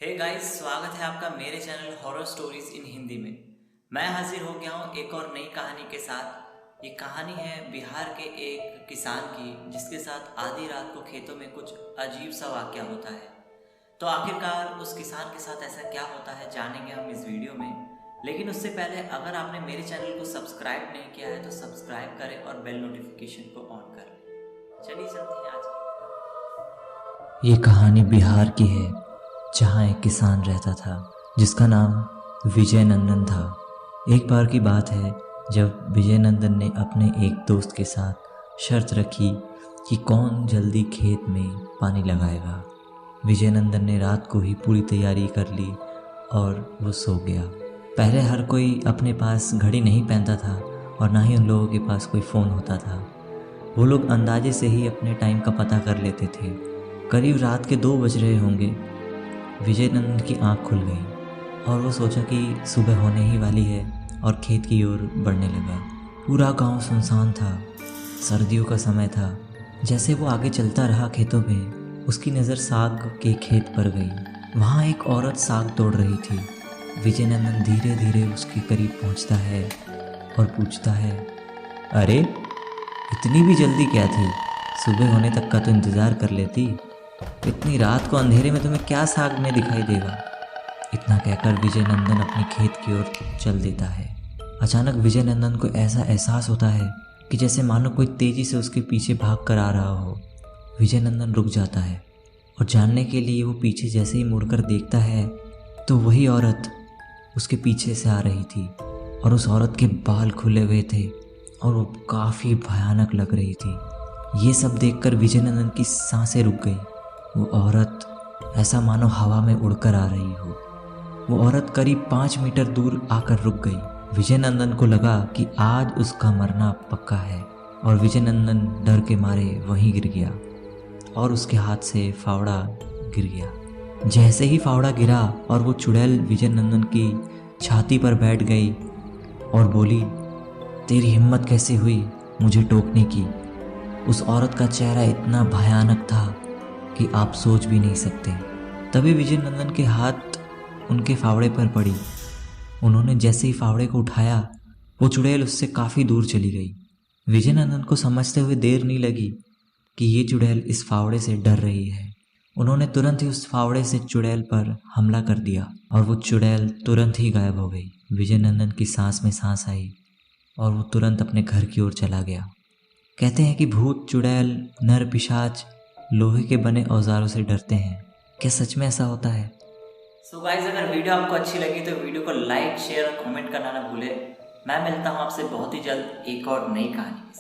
Hey guys, स्वागत है आपका मेरे channel horror stories in Hindi में। मैं हाजिर हो गया हूँ एक और नई कहानी के साथ। ये कहानी है बिहार के एक किसान की, जिसके साथ आधी रात को खेतों में कुछ अजीब सा वाकया होता है। तो आखिरकार उस किसान के साथ ऐसा क्या होता है जानेंगे हम इस वीडियो में। लेकिन उससे पहले अगर आपने मेरे चैनल को सब्सक्राइब नहीं किया है तो सब्सक्राइब करें और बेल नोटिफिकेशन को ऑन कर लें। चलिए चलते हैं आज। ये कहानी बिहार की है, जहाँ एक किसान रहता था जिसका नाम विजय नंदन था। एक बार की बात है जब विजय नंदन ने अपने एक दोस्त के साथ शर्त रखी कि कौन जल्दी खेत में पानी लगाएगा। विजय नंदन ने रात को ही पूरी तैयारी कर ली और वो सो गया। पहले हर कोई अपने पास घड़ी नहीं पहनता था और ना ही उन लोगों के पास कोई फ़ोन होता था। वो लोग अंदाजे से ही अपने टाइम का पता कर लेते थे। करीब रात के 2 बज रहे होंगे। विजय नंदन की आंख खुल गई और वो सोचा कि सुबह होने ही वाली है और खेत की ओर बढ़ने लगा। पूरा गांव सुनसान था, सर्दियों का समय था। जैसे वो आगे चलता रहा खेतों में, उसकी नज़र साग के खेत पर गई। वहाँ एक औरत साग तोड़ रही थी। विजय नंदन धीरे धीरे उसके करीब पहुँचता है और पूछता है, अरे इतनी भी जल्दी क्या थी? सुबह होने तक का तो इंतज़ार कर लेती। इतनी रात को अंधेरे में तुम्हें क्या साग में दिखाई देगा? इतना कहकर विजय नंदन अपने खेत की ओर चल देता है। अचानक विजय नंदन को ऐसा एहसास होता है कि जैसे मानो कोई तेजी से उसके पीछे भाग कर आ रहा हो। विजय नंदन रुक जाता है और जानने के लिए वो पीछे जैसे ही मुड़कर देखता है तो वही औरत उसके पीछे से आ रही थी और उस औरत के बाल खुले हुए थे और वो काफ़ी भयानक लग रही थी। ये सब देखकर विजय नंदन की सांसें रुक गई। वो औरत ऐसा मानो हवा में उड़कर आ रही हो। वो औरत करीब 5 मीटर दूर आकर रुक गई। विजय नंदन को लगा कि आज उसका मरना पक्का है और विजय नंदन डर के मारे वहीं गिर गया और उसके हाथ से फावड़ा गिर गया। जैसे ही फावड़ा गिरा और वो चुड़ैल विजय नंदन की छाती पर बैठ गई और बोली, तेरी हिम्मत कैसे हुई मुझे टोकने की? उस औरत का चेहरा इतना भयानक था कि आप सोच भी नहीं सकते। तभी विजय नंदन के हाथ उनके फावड़े पर पड़ी। उन्होंने जैसे ही फावड़े को उठाया, वो चुड़ैल उससे काफ़ी दूर चली गई। विजय नंदन को समझते हुए देर नहीं लगी कि ये चुड़ैल इस फावड़े से डर रही है। उन्होंने तुरंत ही उस फावड़े से चुड़ैल पर हमला कर दिया और वो चुड़ैल तुरंत ही गायब हो गई। विजय नंदन की सांस में सांस आई और वो तुरंत अपने घर की ओर चला गया। कहते हैं कि भूत, चुड़ैल, नर पिशाच लोहे के बने औजारों से डरते हैं। क्या सच में ऐसा होता है? सो गाइस, अगर वीडियो आपको अच्छी लगी तो वीडियो को लाइक, शेयर और कमेंट करना ना भूले। मैं मिलता हूँ आपसे बहुत ही जल्द एक और नई कहानी।